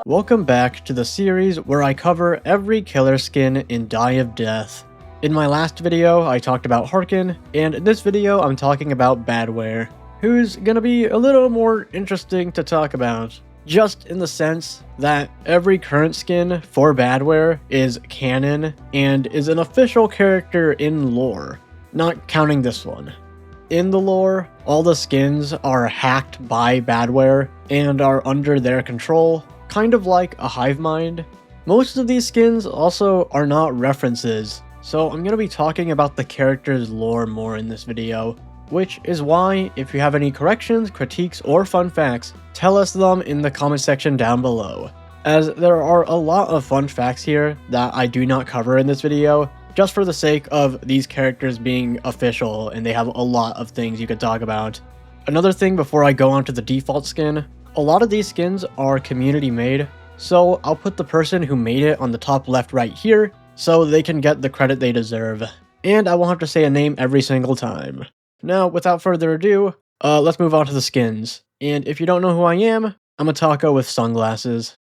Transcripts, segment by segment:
Welcome back to the series where I cover every killer skin in Die of Death. In my last video, I talked about Harkin, and in this video, I'm talking about Badware, who's gonna be a little more interesting to talk about, just in the sense that every current skin for Badware is canon and is an official character in lore, not counting this one. In the lore, all the skins are hacked by Badware and are under their control, kind of like a hive mind. Most of these skins also are not references, so I'm going to be talking about the character's lore more in this video, which is why if you have any corrections, critiques, or fun facts, tell us them in the comment section down below, as there are a lot of fun facts here that I do not cover in this video, just for the sake of these characters being official and they have a lot of things you could talk about. Another thing before I go on to the default skin, a lot of these skins are community made, so I'll put the person who made it on the top left right here so they can get the credit they deserve, and I won't have to say a name every single time. Now, without further ado, let's move on to the skins, and if you don't know who I am, I'm a taco with sunglasses.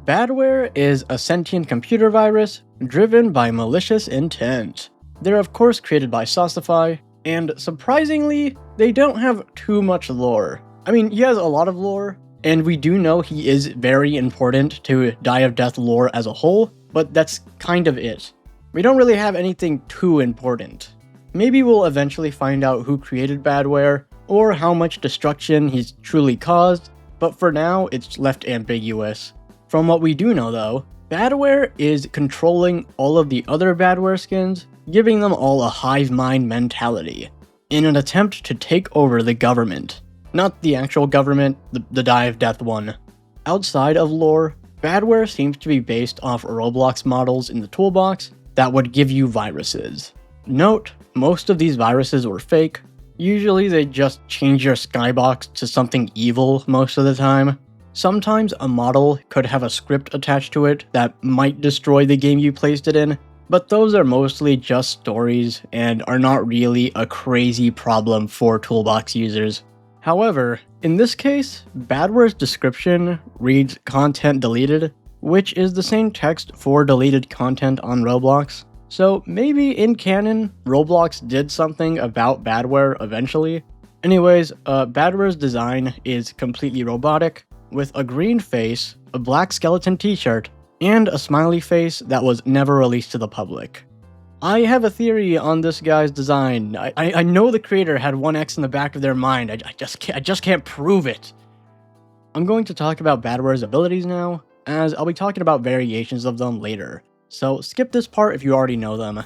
Badware is a sentient computer virus driven by malicious intent. They're of course created by Saucify, and surprisingly, they don't have too much lore. I mean, he has a lot of lore, and we do know he is very important to Die of Death lore as a whole, but that's kind of it. We don't really have anything too important. Maybe we'll eventually find out who created Badware, or how much destruction he's truly caused, but for now, it's left ambiguous. From what we do know though, Badware is controlling all of the other Badware skins, giving them all a hive mind mentality, in an attempt to take over the government. Not the actual government, the Die of Death one. Outside of lore, Badware seems to be based off Roblox models in the toolbox that would give you viruses. Note, most of these viruses were fake. Usually they just change your skybox to something evil most of the time. Sometimes a model could have a script attached to it that might destroy the game you placed it in, but those are mostly just stories and are not really a crazy problem for toolbox users. However, in this case, Badware's description reads content deleted, which is the same text for deleted content on Roblox. So maybe in canon, Roblox did something about Badware eventually. Anyways, Badware's design is completely robotic, with a green face, a black skeleton t-shirt, and a smiley face that was never released to the public. I have a theory on this guy's design. I know the creator had one X in the back of their mind. I just can't prove it. I'm going to talk about Badware's abilities now, as I'll be talking about variations of them later. So skip this part if you already know them.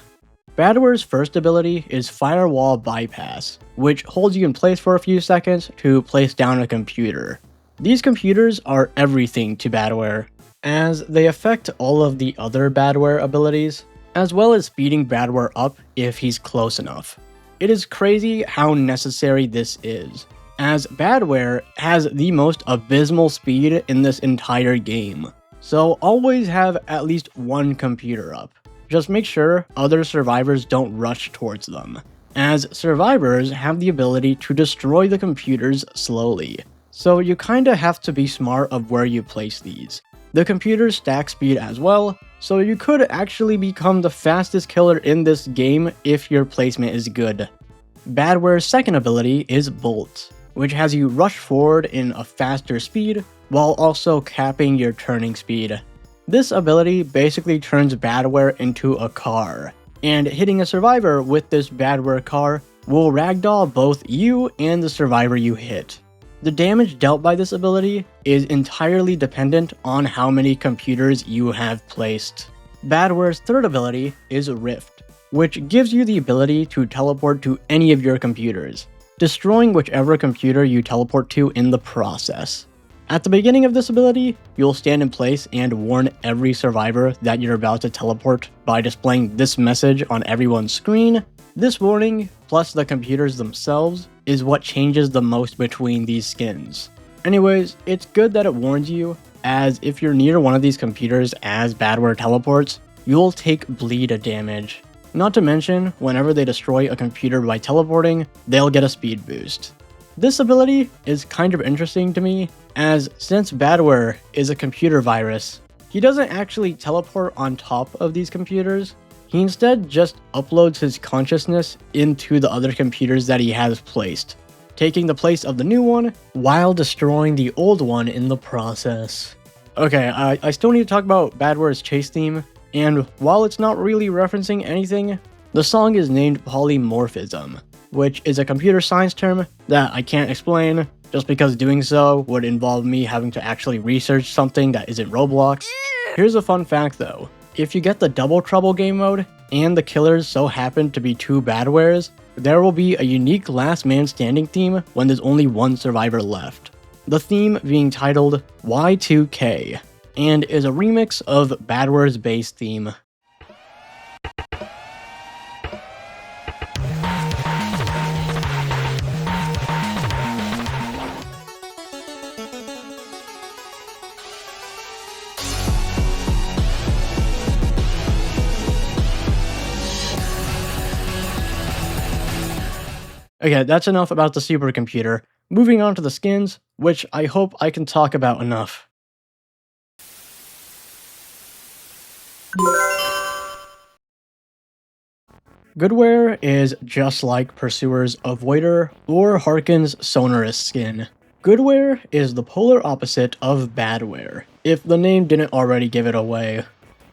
Badware's first ability is Firewall Bypass, which holds you in place for a few seconds to place down a computer. These computers are everything to Badware, as they affect all of the other Badware abilities, as well as speeding Badware up if he's close enough. It is crazy how necessary this is, as Badware has the most abysmal speed in this entire game. So always have at least one computer up. Just make sure other survivors don't rush towards them, as survivors have the ability to destroy the computers slowly. So you kinda have to be smart of where you place these. The computers stack speed as well, so you could actually become the fastest killer in this game if your placement is good. Badware's second ability is Bolt, which has you rush forward in a faster speed, while also capping your turning speed. This ability basically turns Badware into a car, and hitting a survivor with this Badware car will ragdoll both you and the survivor you hit. The damage dealt by this ability is entirely dependent on how many computers you have placed. Badware's third ability is Rift, which gives you the ability to teleport to any of your computers, destroying whichever computer you teleport to in the process. At the beginning of this ability, you'll stand in place and warn every survivor that you're about to teleport by displaying this message on everyone's screen. This warning, plus the computers themselves, is what changes the most between these skins. Anyways, it's good that it warns you, as if you're near one of these computers as Badware teleports, you'll take bleed damage. Not to mention, whenever they destroy a computer by teleporting, they'll get a speed boost. This ability is kind of interesting to me, as since Badware is a computer virus, he doesn't actually teleport on top of these computers. He instead just uploads his consciousness into the other computers that he has placed, taking the place of the new one while destroying the old one in the process. Okay, I still need to talk about Badware's chase theme, and while it's not really referencing anything, the song is named Polymorphism, which is a computer science term that I can't explain, just because doing so would involve me having to actually research something that isn't Roblox. Here's a fun fact though. If you get the Double Trouble game mode, and the killers so happen to be two Badwares, there will be a unique last man standing theme when there's only one survivor left. The theme being titled Y2K, and is a remix of Badware's base theme. Okay, that's enough about the supercomputer. Moving on to the skins, which I hope I can talk about enough. Goodware is just like Pursuer's Avoider or Harkin's Sonorous skin. Goodware is the polar opposite of Badware, if the name didn't already give it away.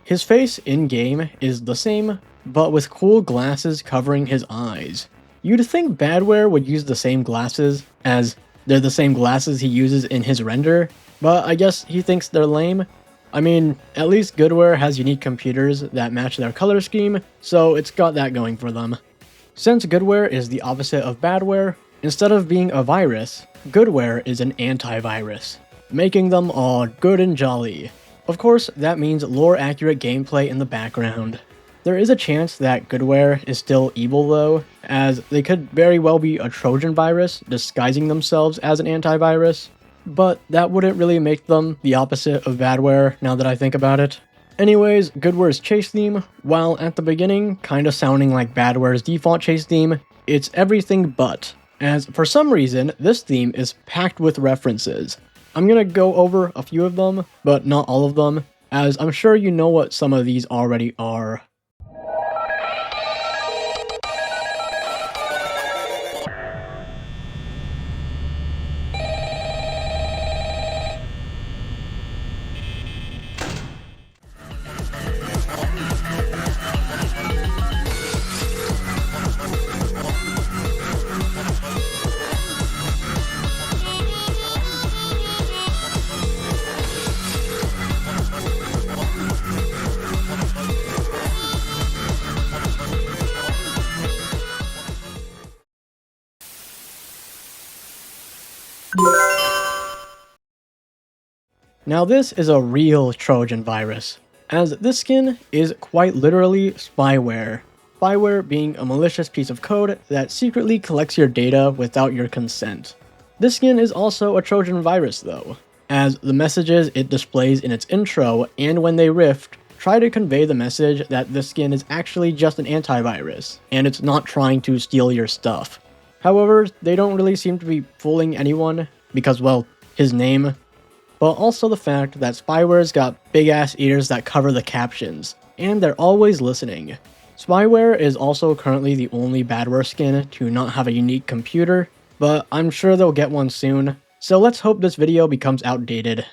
His face in-game is the same, but with cool glasses covering his eyes. You'd think Badware would use the same glasses, as they're the same glasses he uses in his render, but I guess he thinks they're lame. I mean, at least Goodware has unique computers that match their color scheme, so it's got that going for them. Since Goodware is the opposite of Badware, instead of being a virus, Goodware is an antivirus, making them all good and jolly. Of course, that means lore-accurate gameplay in the background. There is a chance that Goodware is still evil though, as they could very well be a Trojan virus disguising themselves as an antivirus, but that wouldn't really make them the opposite of Badware now that I think about it. Anyways, Goodware's chase theme, while at the beginning kinda sounding like Badware's default chase theme, it's everything but, as for some reason this theme is packed with references. I'm gonna go over a few of them, but not all of them, as I'm sure you know what some of these already are. Now this is a real Trojan virus, as this skin is quite literally spyware. Spyware being a malicious piece of code that secretly collects your data without your consent. This skin is also a Trojan virus though, as the messages it displays in its intro and when they rift try to convey the message that this skin is actually just an antivirus, and it's not trying to steal your stuff. However, they don't really seem to be fooling anyone, because well, his name, but also the fact that Spyware's got big-ass ears that cover the captions, and they're always listening. Spyware is also currently the only Badware skin to not have a unique computer, but I'm sure they'll get one soon, so let's hope this video becomes outdated.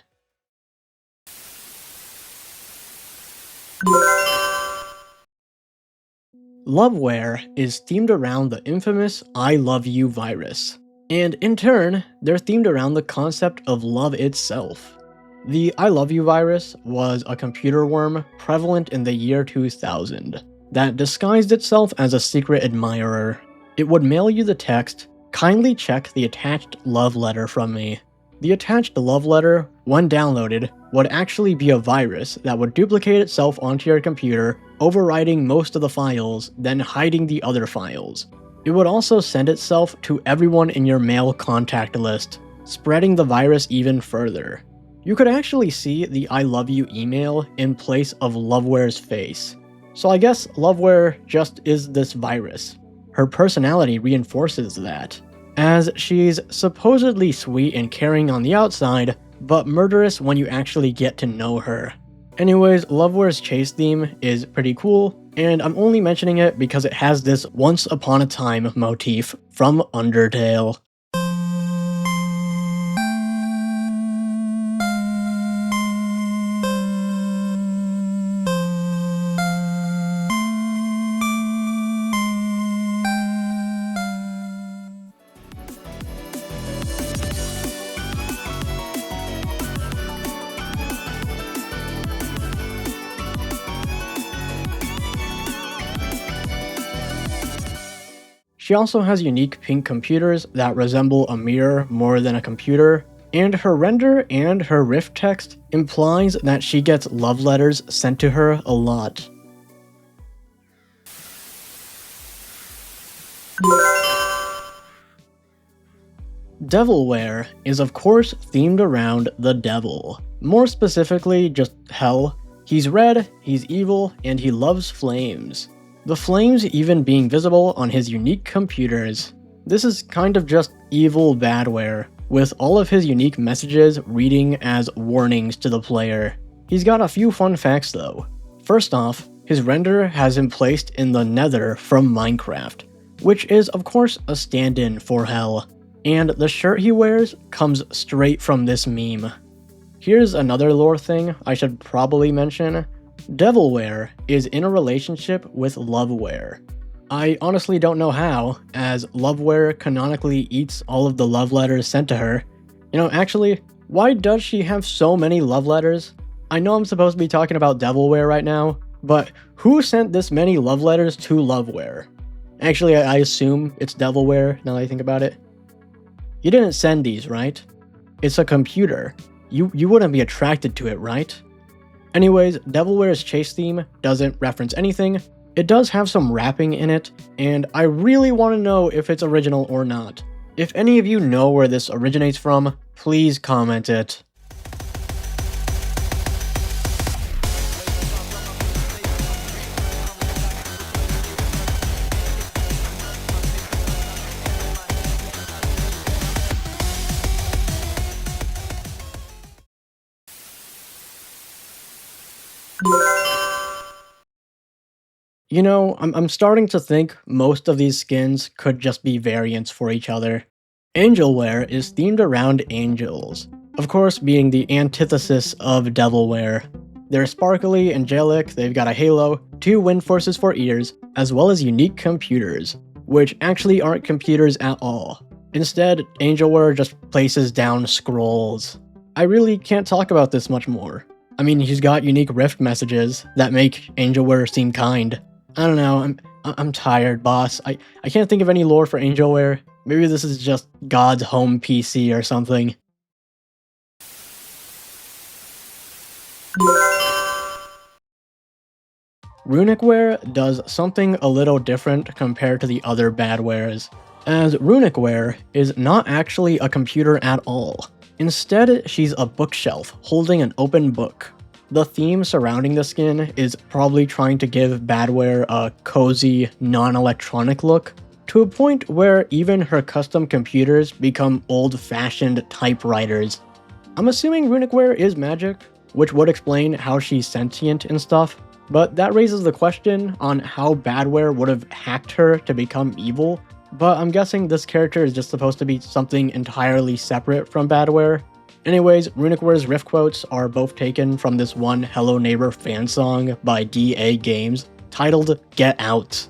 Loveware is themed around the infamous I Love You virus. And in turn, they're themed around the concept of love itself. The I Love You virus was a computer worm prevalent in the year 2000 that disguised itself as a secret admirer. It would mail you the text, "Kindly check the attached love letter from me." The attached love letter, when downloaded, would actually be a virus that would duplicate itself onto your computer, overwriting most of the files, then hiding the other files. It would also send itself to everyone in your mail contact list, spreading the virus even further. You could actually see the I Love You email in place of Loveware's face. So I guess Loveware just is this virus. Her personality reinforces that. as she's supposedly sweet and caring on the outside, but murderous when you actually get to know her. Anyways, Loveware's chase theme is pretty cool, and I'm only mentioning it because it has this once upon a time motif from Undertale. She also has unique pink computers that resemble a mirror more than a computer, and her render and her riff text implies that she gets love letters sent to her a lot. Devilware is of course themed around the devil. More specifically, just hell. He's red, he's evil, and he loves flames. The flames even being visible on his unique computers. This is kind of just evil Badware, with all of his unique messages reading as warnings to the player. He's got a few fun facts though. First off, his render has him placed in the Nether from Minecraft, which is of course a stand-in for hell, and the shirt he wears comes straight from this meme. Here's another lore thing I should probably mention. Devilware is in a relationship with Loveware. I honestly don't know how, as Loveware canonically eats all of the love letters sent to her. Actually, why does she have so many love letters? I know I'm supposed to be talking about Devilware right now, but who sent this many love letters to Loveware? Actually, I assume it's Devilware, now that I think about it. You didn't send these, right? It's a computer. You wouldn't be attracted to it, right? Anyways, Devilware's chase theme doesn't reference anything. It does have some rapping in it, and I really want to know if it's original or not. If any of you know where this originates from, please comment it. I'm starting to think most of these skins could just be variants for each other. Angelware is themed around angels, of course being the antithesis of Devilware. They're sparkly, angelic, they've got a halo, 2 wind forces for ears, as well as unique computers, which actually aren't computers at all. Instead, Angelware just places down scrolls. I really can't talk about this much more. I mean, he's got unique rift messages that make Angelware seem kind. I don't know, I'm tired, boss. I can't think of any lore for Angelware. Maybe this is just God's home PC or something. Runicware does something a little different compared to the other Badwares, as Runicware is not actually a computer at all. Instead, she's a bookshelf holding an open book. The theme surrounding the skin is probably trying to give Badware a cozy, non-electronic look, to a point where even her custom computers become old-fashioned typewriters. I'm assuming Runicware is magic, which would explain how she's sentient and stuff, but that raises the question on how Badware would have hacked her to become evil, but I'm guessing this character is just supposed to be something entirely separate from Badware. Anyways, Runicware's riff quotes are both taken from this one Hello Neighbor fan song by DA Games, titled Get Out.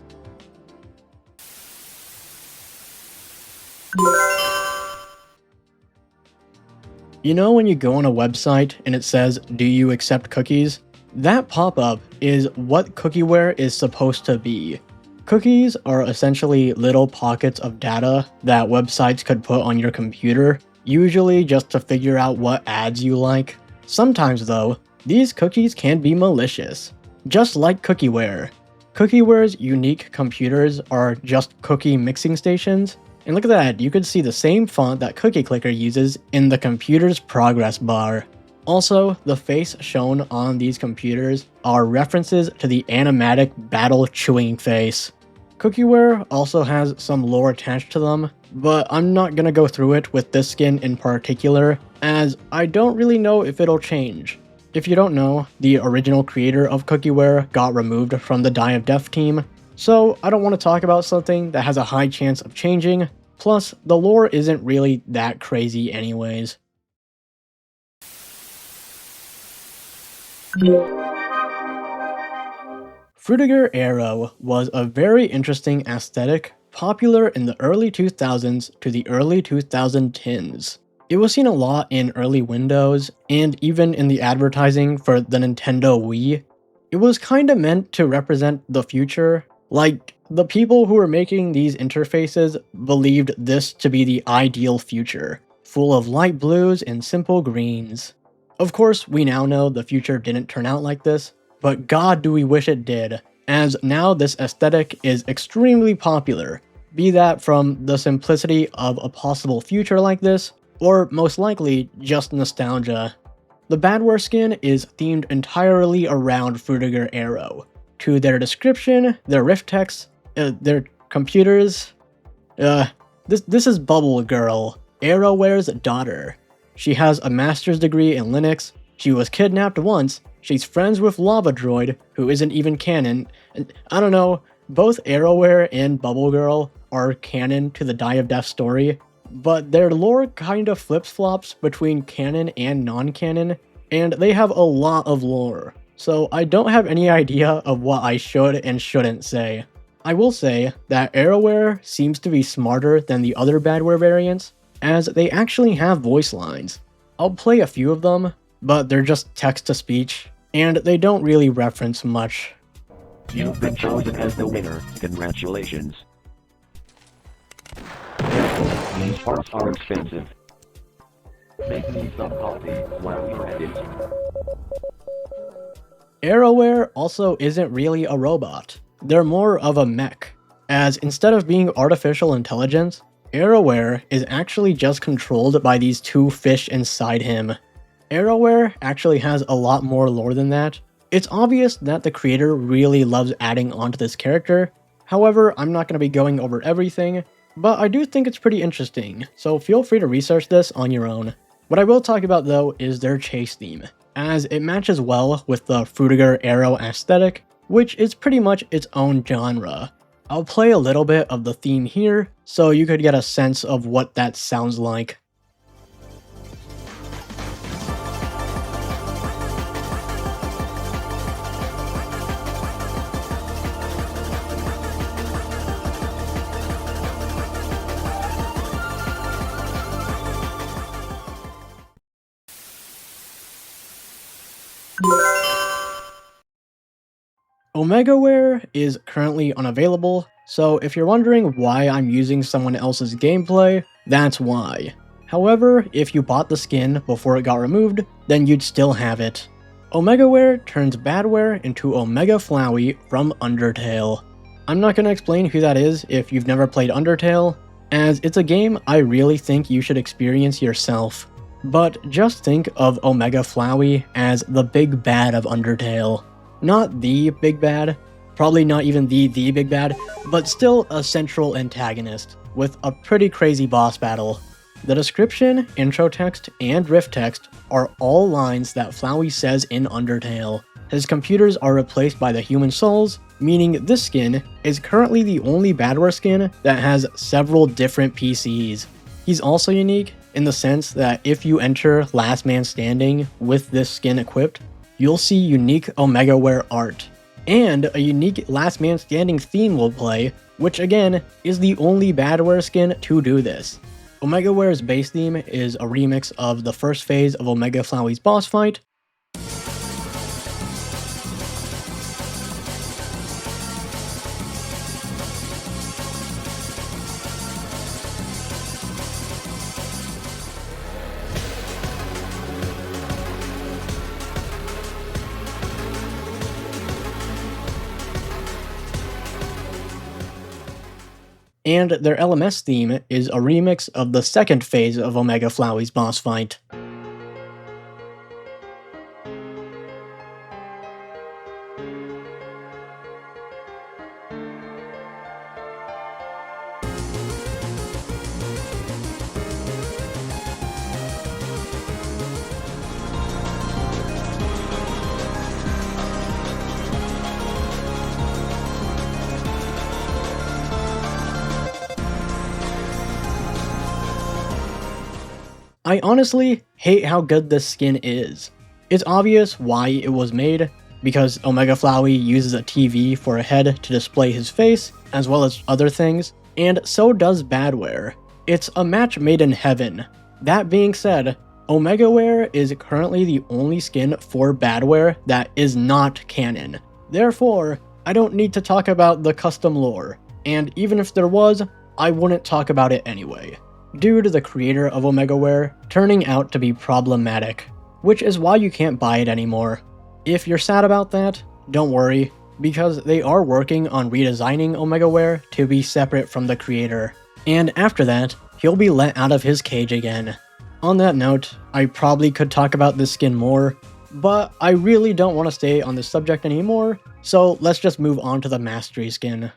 You know when you go on a website and it says, "Do you accept cookies?" That pop-up is what Cookieware is supposed to be. Cookies are essentially little pockets of data that websites could put on your computer, usually just to figure out what ads you like. Sometimes though, these cookies can be malicious, just like Cookieware. Cookieware's unique computers are just cookie mixing stations, and look at that, you could see the same font that Cookie Clicker uses in the computer's progress bar. Also, the face shown on these computers are references to the animatic battle chewing face. Cookieware also has some lore attached to them, but I'm not gonna go through it with this skin in particular, as I don't really know if it'll change. If you don't know, the original creator of Cookieware got removed from the Die of Death team, so I don't want to talk about something that has a high chance of changing, plus the lore isn't really that crazy anyways. Frutiger Aero was a very interesting aesthetic, popular in the early 2000s to the early 2010s. It was seen a lot in early Windows, and even in the advertising for the Nintendo Wii. It was kinda meant to represent the future, like, the people who were making these interfaces believed this to be the ideal future, full of light blues and simple greens. Of course, we now know the future didn't turn out like this, but god do we wish it did, as now this aesthetic is extremely popular, be that from the simplicity of a possible future like this, or most likely just nostalgia. The Badware skin is themed entirely around Frutiger Aero. To their description, their riff text, their computers. This is Bubble Girl, Aeroware's daughter. She has a master's degree in Linux, she was kidnapped once, she's friends with Lava Droid, who isn't even canon, and I don't know, both Aeroware and Bubble Girl are canon to the Die of Death story, but their lore kinda flips-flops between canon and non-canon, and they have a lot of lore, so I don't have any idea of what I should and shouldn't say. I will say that Aeroware seems to be smarter than the other Badware variants, as they actually have voice lines. I'll play a few of them, but they're just text-to-speech, and they don't really reference much. You've been chosen as the winner. Congratulations. These parts are expensive. Make me some coffee while you're at it. Aeroware also isn't really a robot. They're more of a mech, as instead of being artificial intelligence, Aeroware is actually just controlled by these two fish inside him. Aeroware actually has a lot more lore than that. It's obvious that the creator really loves adding onto this character, however, I'm not going to be going over everything, but I do think it's pretty interesting, so feel free to research this on your own. What I will talk about though is their chase theme, as it matches well with the Frutiger Aero aesthetic, which is pretty much its own genre. I'll play a little bit of the theme here, so you could get a sense of what that sounds like. Omegaware is currently unavailable, so if you're wondering why I'm using someone else's gameplay, that's why. However, if you bought the skin before it got removed, then you'd still have it. Omegaware turns Badware into Omega Flowey from Undertale. I'm not going to explain who that is if you've never played Undertale, as it's a game I really think you should experience yourself. But just think of Omega Flowey as the big bad of Undertale. Not the big bad, probably not even the big bad, but still a central antagonist, with a pretty crazy boss battle. The description, intro text, and riff text are all lines that Flowey says in Undertale. His computers are replaced by the human souls, meaning this skin is currently the only Badware skin that has several different PCs. He's also unique in the sense that if you enter Last Man Standing with this skin equipped, you'll see unique Omegaware art, and a unique Last Man Standing theme will play, which again, is the only Badware skin to do this. Omegaware's base theme is a remix of the first phase of Omega Flowey's boss fight, and their LMS theme is a remix of the second phase of Omega Flowey's boss fight. I honestly hate how good this skin is. It's obvious why it was made, because Omega Flowey uses a TV for a head to display his face, as well as other things, and so does Badware. It's a match made in heaven. That being said, Omegaware is currently the only skin for Badware that is not canon. Therefore, I don't need to talk about the custom lore, and even if there was, I wouldn't talk about it anyway, due to the creator of Omegaware turning out to be problematic, which is why you can't buy it anymore. If you're sad about that, don't worry, because they are working on redesigning Omegaware to be separate from the creator, and after that, he'll be let out of his cage again. On that note, I probably could talk about this skin more, but I really don't want to stay on this subject anymore, so let's just move on to the Mastery skin.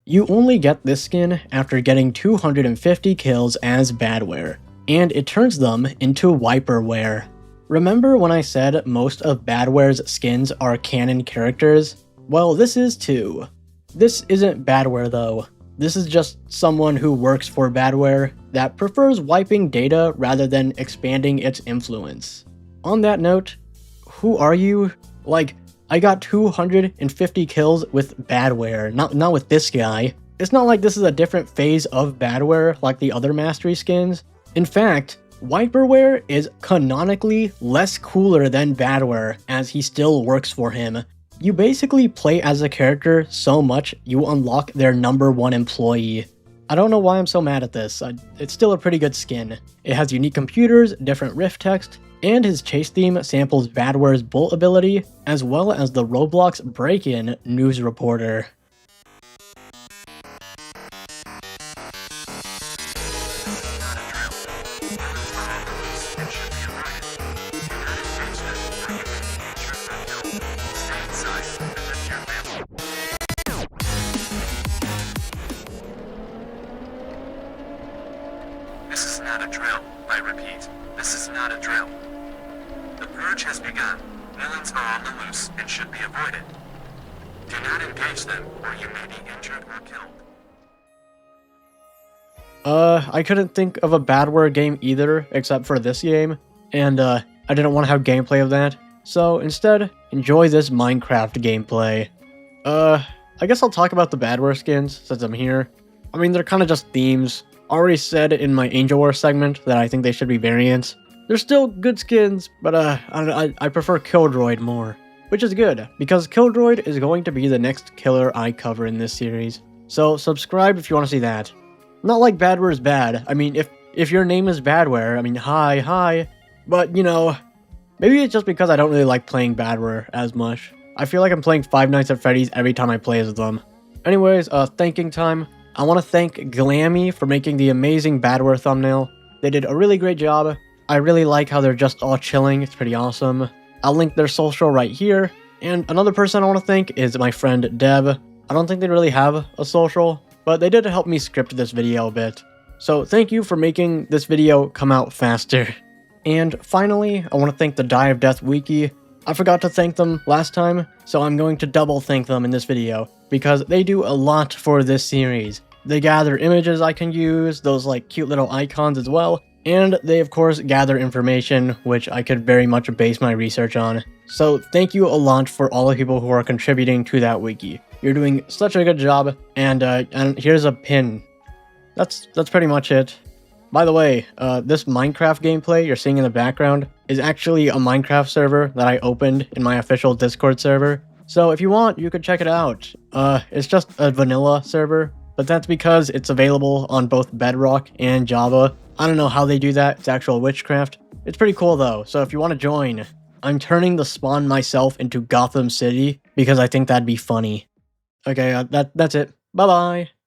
You only get this skin after getting 250 kills as Badware, and it turns them into Wiperware. Remember when I said most of Badware's skins are canon characters? Well, this is too. This isn't Badware though. This is just someone who works for Badware that prefers wiping data rather than expanding its influence. On that note, who are you? Like, I got 250 kills with Badware, not with this guy. It's not like this is a different phase of Badware like the other Mastery skins. In fact, Wiperware is canonically less cooler than Badware, as he still works for him. You basically play as a character so much you unlock their #1 employee. I don't know why I'm so mad at this. It's still a pretty good skin. It has unique computers, different riff text, and his chase theme samples Badware's Bolt ability, as well as the Roblox break-in news reporter. This is not a drill. I repeat, this is not a drill. The purge has begun. Villains are on the loose and should be avoided. Do not engage them, or you may be injured or killed. I couldn't think of a Badware game either, except for this game, and I didn't want to have gameplay of that, so instead, enjoy this Minecraft gameplay. I guess I'll talk about the Badware skins, since I'm here. I mean, they're kind of just themes. Already said in my Angelware segment that I think they should be variants. They're still good skins, but I prefer Kildroid more. Which is good, because Kildroid is going to be the next killer I cover in this series. So subscribe if you want to see that. Not like Badware is bad. I mean, if your name is Badware, I mean, hi. But, you know, maybe it's just because I don't really like playing Badware as much. I feel like I'm playing Five Nights at Freddy's every time I play as them. Anyways, thanking time. I want to thank Glammy for making the amazing Badware thumbnail. They did a really great job. I really like how they're just all chilling. It's pretty awesome. I'll link their social right here. And another person I want to thank is my friend Deb. I don't think they really have a social, but they did help me script this video a bit. So thank you for making this video come out faster. And finally, I want to thank the Die of Death Wiki. I forgot to thank them last time, so I'm going to double thank them in this video, because they do a lot for this series. They gather images I can use, those like cute little icons as well, and they of course gather information which I could very much base my research on. So thank you a lot for all the people who are contributing to that wiki. You're doing such a good job, and here's a pin. That's pretty much it. By the way, this Minecraft gameplay you're seeing in the background is actually a Minecraft server that I opened in my official Discord server. So if you want, you could check it out. It's just a vanilla server, but that's because it's available on both Bedrock and Java. I don't know how they do that, it's actual witchcraft. It's pretty cool though, so if you want to join, I'm turning the spawn myself into Gotham City because I think that'd be funny. Okay, that's it. Bye-bye.